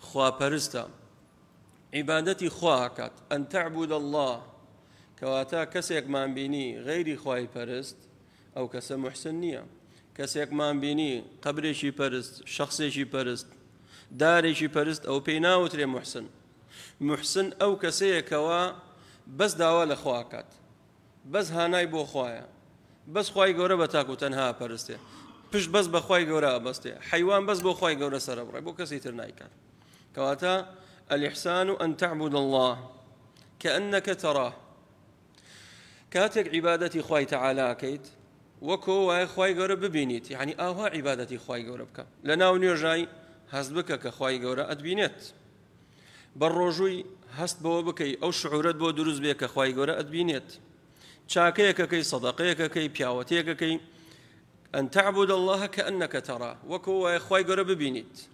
خوا پەرستە عیبادەتی خواکات ئەن تعبد الله کەواتە کەسێکمان بینی غەیری خوای پەرست ئەو کەسە محسن نییە کەسێکمان بینی قەبرێکی پەرست شخصێکی پەرست دارێکی پەرست ئەو پێی ناوترێ محسن محسن ئەو کەسەیەکەوە بەس داوا لە خواکات بەس هانای بۆ خوایە بەس خوای گەورە بە تاک و تەنها پەرستێ پشت بەس بە خوای گەورە ئەبەستێ حیوان بەس بۆ خوای گەورە سەرەبڕێ بۆ کەسی تر نایکات کەواتە الإحسان أن تعبد الله كأنك تراه كاتك عبادتي خواي تعالى كيت وكو واي خواي گەورە ببینیت يعني ئاوا عیبادەتی خواي گەورە بکە لەناو نوێژای هەست بکە کە خواي گەورە ئەتبینێت بەڕۆژووی هەست بەوە بکەی ئەو شعورت بۆ دروست بێ کە خواي گەورە ئەتبینێت چاکەیەکەکەی سەدەقەیەکەکەی پیاوەتیەکەکەی أن تعبد الله كأنك تراه وكو واي خواي گەورە ببینیت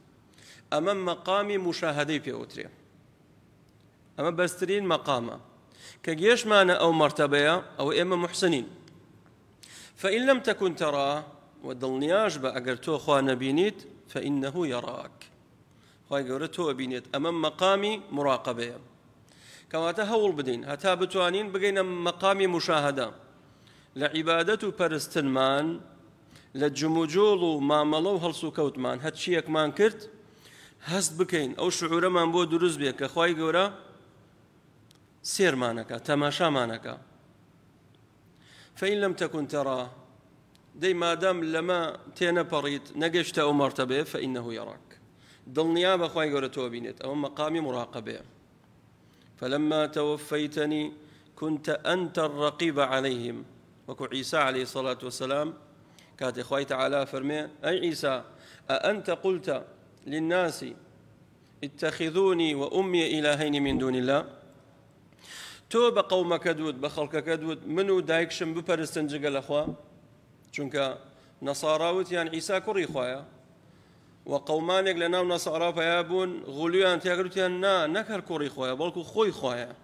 ئەمە مەقامی مشاهدەی پێوترێ ئەمە بەسترین مەقامە کە گێشمانە ئەو مەرتەبەیە ئەو ئێمە محسنین فإن لم تكن تراه ودڵنیاش بە ئەگەر تۆ خوا نەبینیت فإنه يراك خوای گەورە تۆ ئەبینێت ئەمە مەقامی مراقبەیە کەواتە هەوڵ بدەین هەتا بتوانین بگەینە مەقامی مشاهدە لە عیبادەت و پەرستنمان لە جموجۆڵ و مامەڵە و هەڵس و کەوتمان هەرچیەکمان کرد هەست بکەین ئەو شعورەمان بۆ دروست بێ کە خوای گەورە سێرمانەکە تەماشامانەکە فإن لم تكن تراه دەی مادام لەمە تێنەپەڕیت نەگەشتە ئەو مەرتەبەیە فإنه يراك دڵنیا بە خوای گەورە تۆ بینێت ئەوە مەقامی مراقبەیە فلما توفيتني كنت أنت الرقيب عليهم وكو عيسى عليه الصلاة والسلام كاتي خوي تعالى فرمي أي عيسى أأنت قلت للناس اتخذوني وأمي إلهين من دون الله تو بقومك دود بخلقك دود منو دايكشم بپرستن جگل أخوا چونك نصاراوت يعني عيسى كري خوايا وقومانك لنا نصارى فيابون غليان تيقولون نا نكر كري خوايا بلكو خوي خوايا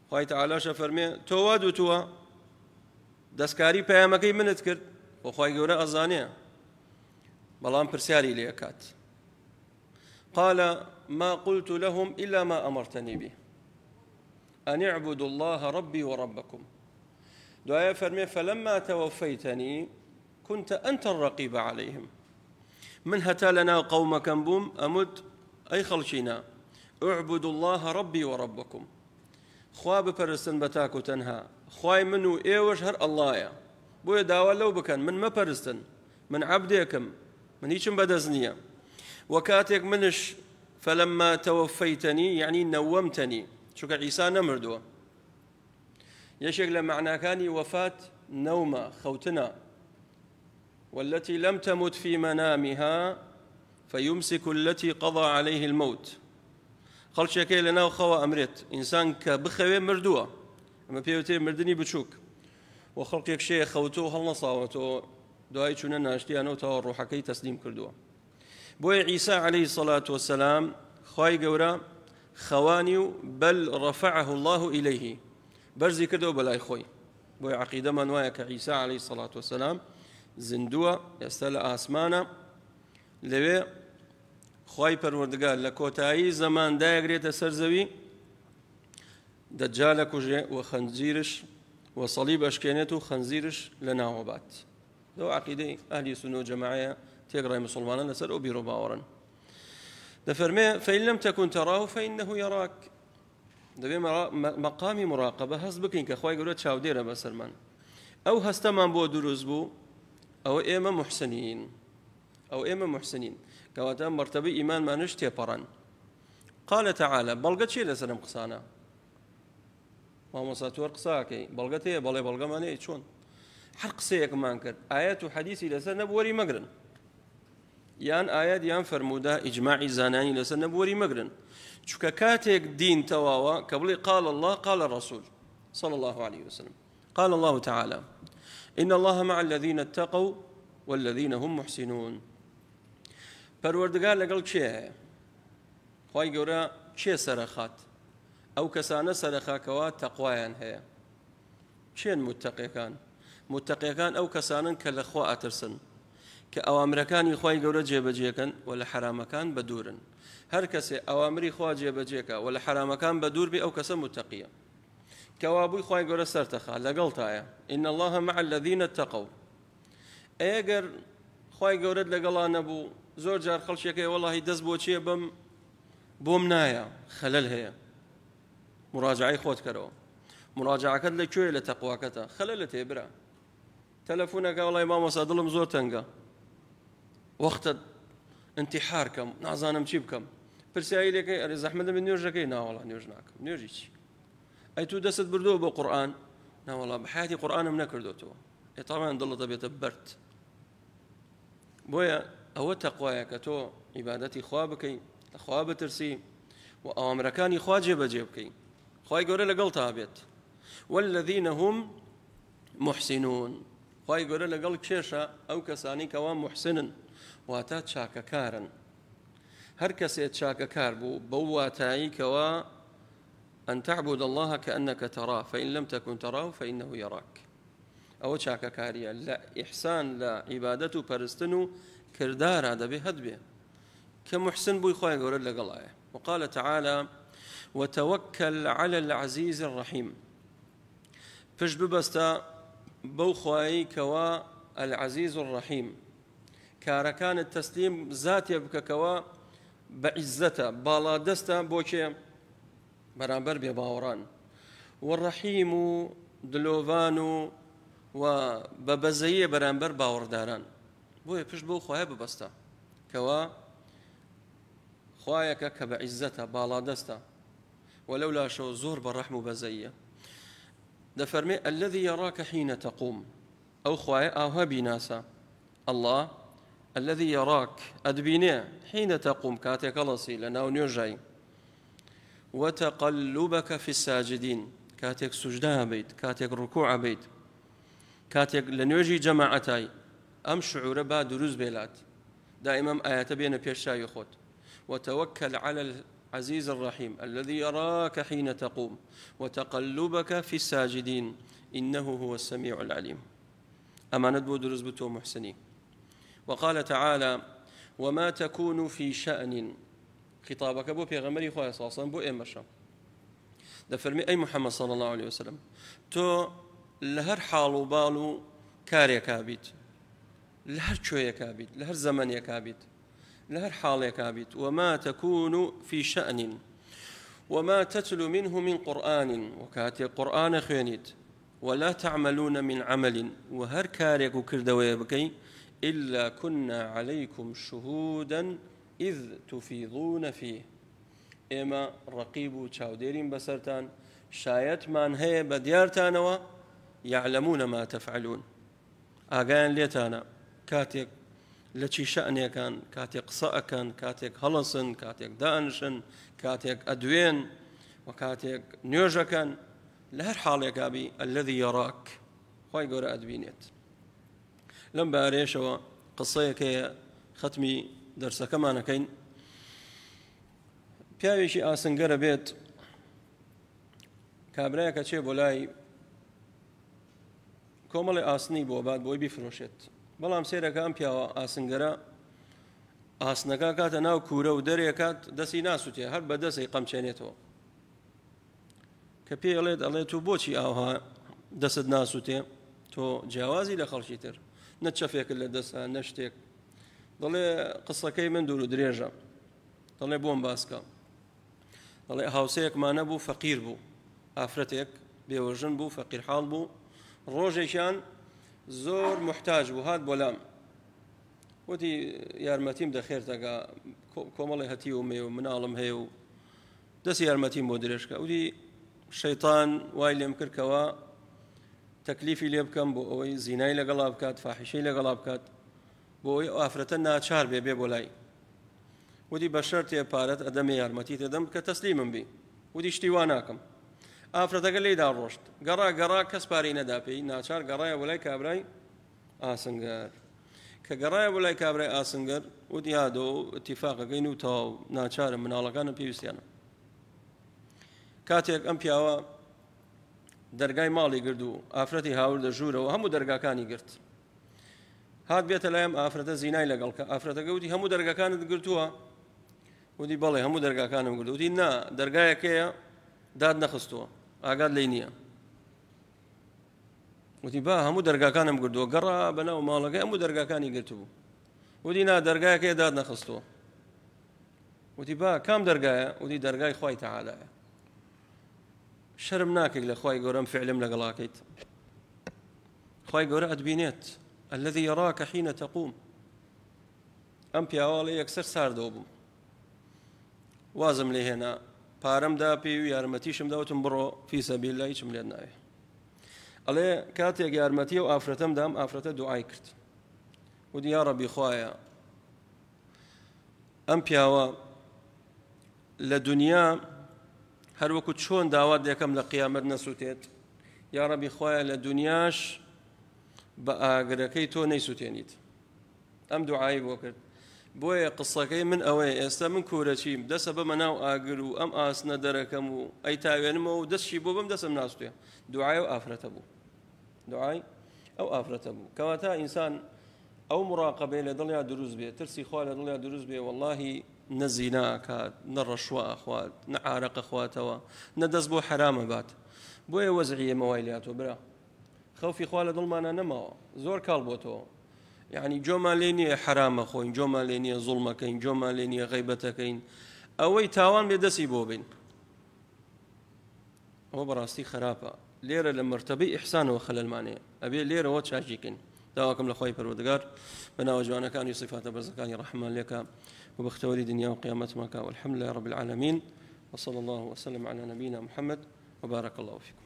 خوي تعالى شفرمي تو وادو توا دسكاري بيامكي منت کرد وخواي گەورە ئەزانێ بەڵام پرسیاری لێکات قال ما قلت لهم إلا ما أمرتني به أن اعبدوا الله ربي وربكم دعاء فرمي فلما توفيتني كنت أنت الرقيب عليهم من هتا لنا قومك بوم أمد أي خلشينا اعبدوا الله ربي وربكم خواب پرستن بتاكو تنها خواي منو ايوش هر الله يا بويا داوا لو بكن من ما پرستن من عبدكم من هيچم بدزنيا وكاتك منش فلما توفيتني يعني نومتني شو عيسى نمردوا يشك لمعنى كان وفاة نومة خوتنا والتي لم تمت في منامها فيمسك التي قضى عليه الموت خلشكي لنا وخوا أمرت إنسان كبخوي مردوه أما بيوتي مردني بتشوك وخلقك شيء خوتوه هل نصاوته دعاي شنا ناشتي أنا وتور روحكي تسليم كردوه بوي عيسى عليه الصلاة والسلام خواي جورا خواني بل رفعه الله إليه برزي كردو بلاي خوي بوي عقيدة من وايك عيسى عليه الصلاة والسلام زندوه يستل آسمانا لوي خواي پروردگار لكوتاي زمان دايقريت سرزوي دجالك وخنزيرش وصليب أشكينته خنزيرش لناوبات دو عقيدة أهل السنة والجماعة تقرأ مسلمانا لسر أبي رباورا دفرمي فإن لم تكن تراه فإنه يراك دبي مقام مراقبة هزبكين كخواي قلت شاوديرا بسرمان أو هستمان بو دروز بو أو إيما محسنين أو إيما محسنين كواتا مرتبة إيمان ما نشتي بران قال تعالى بلغت شيء لسلم قصانا ما ساتور قصاكي بلغتي بلغ ماني شون حرق سيك مانكر آيات وحديثي لسر نبوري مقرن يان آيات يان فرمودا إجماعي زاناني لسر نبوري مقرن شوكا كاتيك دين تواوا قبل قال الله قال الرسول صلى الله عليه وسلم قال الله تعالى إن الله مع الذين اتقوا والذين هم محسنون پروردگار لەگەڵ کێ خی گەورە کێ سەرخات ئەو کەسانە سەرخاکەوە تەقوایان هەیە چێن متەقیەکان ئەو کەسانن کە لەخوا ئەترسن کە ئەوامرەکانی خۆی گەورە جێبەجێکەن و لە حرامەکان بە دوورن هەر کەسێ ئەوامری خوا جێبەجێکە و لە حرامەکان بە دوور بێ ئەو کەسە متەقیە کەوابووی خۆی گەورە سەرتەخا لەگەڵتایە إن الله مع الذين اتقوا ئەگەر خۆی گەورەت لەگەڵا نەبوو زۆر جار خەڵکێکەکەی وەڵاهی دەست بۆ چییە بۆم نایە خەلەل هەیە مراجعەی خۆت کەرەوە مراجعەکەت لەکوێ لە تەقواکەتە خەلەلت هەیە برا تەلەفۆنەکە وەڵای مامۆستا دڵم زۆر تەنگە وەختت انتحار کەم نازانم چی بکەم پرسیایی لێکەی ئەرێ زەحمەتە من نوێژەکەی ناوەڵا نوێژ ناکەم نوێژی چی ئەی تو دەست بردووە بۆ قورئان ناوەڵا بە حیاتی قورئانم نەکردوتەوە ئێتاوان دڵت دەبێتە بەرد بۆیە ئەوە تەقوایە کە تۆ عیبادەتی خوا بکەی لە خوا بترسی و ئەوامرەکانی خوا جێبەجێ بکەی خوای گەورە لەگەڵ تا بێت والذین هم محسنون خوای گەورە لەگەڵ کێشە ئەو کەسانی کەوا محسنن واتە چاکەکارن هەر کەسێک چاکەکار بوو بەو واتایی کەوا أن تعبد الله كأنك تراه فإن لم تكن تراه فإنه يراك أو شاكا كاريا لا إحسان لا عبادته برستنو كردار هذا بهد به كمحسن بو خويا قول لك الله وقال تعالى وتوكل على العزيز الرحيم فش ببستا بو خواي كوا العزيز الرحيم كاركان التسليم ذات يبكى كوا بعزته بالا دستا بوكي برابر بباوران والرحيم دلوفان وببزيه برابر باورداران بوي فش بو خويا ببستا كوا خوايك كبعزته بالا دستا ولولا شو زور بالرحم بزيه دفرمي الذي يراك حين تقوم أو خوايا أو هبي ناسا الله الذي يراك أدبيني حين تقوم كاتك لصي لنا ونرجعي وتقلبك في الساجدين كاتك سجدها بيت كاتك ركوع بيت كاتك لنوجي جماعتاي أم شعور با دروز بيلات دائما آيات بين بيشاي خود وتوكل على العزيز الرحيم الذي يراك حين تقوم وتقلبك في الساجدين إنه هو السميع العليم أما ندبو دروز بتو محسنين وقال تعالى وما تكون في شأن خطابك بو بيغمري خويا صلى الله عليه وسلم بو إمشا دفرمي أي محمد صلى الله عليه وسلم تو لهر حالو بالو كاريا كابيت لهر شوية كابيت لهر زمن كابيت لهر حال كابيت وما تكون في شأن وما تتلو منه من قرآن وكاتي قرآن خينيت ولا تعملون من عمل وهر كاريك كردوي بكي إلا كنا عليكم شهودا إذ تفيضون فيه إما رقيب تشاوديرين بسرتان شايت من هي بديارتانوا يعلمون ما تفعلون أغان ليتانا كاتيك لچی شأنێکان کاتێک قسەکەن کاتێک هەڵەسن کاتێک دانشن کاتێک ئەدوێن و کاتێک نوێژەکەن لە هەر حاڵێکابی الذي يراك خۆی گەورە ئەدبینێت لەم بارێشەوە قسەیەکەیە ختمی دەرسەکەمانەکەین پیاوێکی ئاسنگەرە بێت کابرایەکە چێ بۆ لای کۆمەڵی ئاسنی بۆ بات بۆی بیفرۆشێت بەڵام سێرەکە ئەم پیاوە ئاسنگەرە ئاسنەکە کاتە ناو کوورە و دەرێکات دەستی ناسووتێ هەر بە دەستی قەمچێنێتەوە کە پێڵێت ئەڵێت و بۆچی ئاوها دەست ناسووتێ تۆ جیاوازی لە خەڵکی تر نە چەفێکت لە دەستە نە شتێک دەڵێ قسەکەی من دوور و درێژە دەڵێ بۆم باسکە دەڵێ هاوسەیەکمانە بوو فەقیر بوو ئافرەتێک بێوەژن بوو فەقیر حاڵ بوو ڕۆژێکیان زۆر محتاج بوو هات بۆ لام وتی یارمەتیم دەخێرتەکە کۆمەڵی هەتی و مێ و مناڵم هەیە و دەستی یارمەتیم بۆ درێژکە وتی شەیطان وای لێم کردکەوە تەکلیفی لێ بکەم بۆ ئەوەی زینای لەگەڵا بکات فاحیشەی لەگەڵا بکات بۆ ئەوەی ئافرەتە ناچار بێ بۆ لای وتی بە شەرتێ پارەت ئەدەمێ یارمەتی تێدەم کە تەسلیمم بی وتی شتی وا ناکەم ئافرەتەکە لێدا ڕۆشت گەڕا کەس پارەی نەدا پێی ناچار گەڕایە بۆ لای کابرای ئاسنگەر کە گەڕایە بۆ لای کابرای ئاسنگەر وتی یادۆ ئیتیفاقەکەین و تەواو ناچارم مناڵەکانم پێویستیانە کاتێک ئەم پیاوە دەرگای ماڵی گرت و ئافرەتی هاوردە ژوورەوە هەموو دەرگاکانی گرت هات بێتە لایم ئافرەتە زینای لەگەڵکە ئافرەتەکە وتی هەموو دەرگاکانت گرتووە وتی بەڵێ هەموو دەرگاکانم گرت وتی نا دەرگایەکەیە داد نەخستووە ئاگات لێی نییە وتی با هەموو دەرگاکانم گردووە گەڕا بەناو ماڵەکەی هەموو دەرگاکانی گرتبوو وتی نا دەرگایەکەیە داد نەخستووە وتی با کام دەرگایە وتی دەرگای خوای تەعالایە شەرم ناکەیت لە خوای گەورەم فعلم لەگەڵاکەیت خوای گەورە ئەتبینێت الذي يراك حين تقوم ئەم پیاوەڵێ یەکسەر ساردەوە بووم وازم لێ هێنا پارەمدا پێی و یارمەتیشم داوتم بڕۆ فی سەبیل الله هیچم لێت ناوێ ئەڵێ کاتێک یارمەتیە و ئافرەتەم دام ئافرەتە دوعای کرد وتی یا ڕەبی خوایە ئەم پیاوە لە دنیا هەر وەکو چۆن داوات دەکەم لە قیامەت نەسووتێت یا ڕەبی خوایە لە دنیاش بە ئاگرەکەی تۆ نەیسووتێنیت ئەم دوعایی بۆ کرد بۆیە قسەکەی من ئەوەیە ئێستا من کوورەچیم دەسە بەمە ناو ئاگر و ئەم ئاسنە دەرەکەم و ئەی تاوێنمەوە و دەستشی بۆ بم دەسم ناستوێ دوعای و ئافرەتە بوو دوعای ئەو ئافرەتە بوو کەواتە ئینسان ئەو مراقبەی لە دڵیا دروست بێت ترسی خوا لە دڵیا دروست بێ وەڵڵاهی نە زینا ئاکات نە ڕەشوە ئەخوات نە عارەقە خواتەوە نە دەست بۆ حرامە بات بۆیە وەزعیە مەوای لاتۆ برا خەوفی خوا لە دڵمانە نەماوە زۆر کاڵ بۆتەوە یعنی جۆمان لێ نییە حرامە خۆین جۆمان لێ نییە زوڵمەکەین جۆمان لێ نییە غەیبەتەکەین ئەوەی تاوان بێ دەستی بۆ بین ئەوە بەڕاستی خراپە لێرە لە مرتبەی ئیحسانەوە خەلەلمانەیە ئەبێ لێرەوە چاکیکن داواکەم لە خوای پەروەردگار بەناوە جوانەکانی صفاتە بەرزەکانی ڕەحمان لێکە وبختەوەری دنیا و قیامەتماکە والحەمد لله رب العالمین وصلى الله وسلم على نبينا محمد وبارك الله فيكم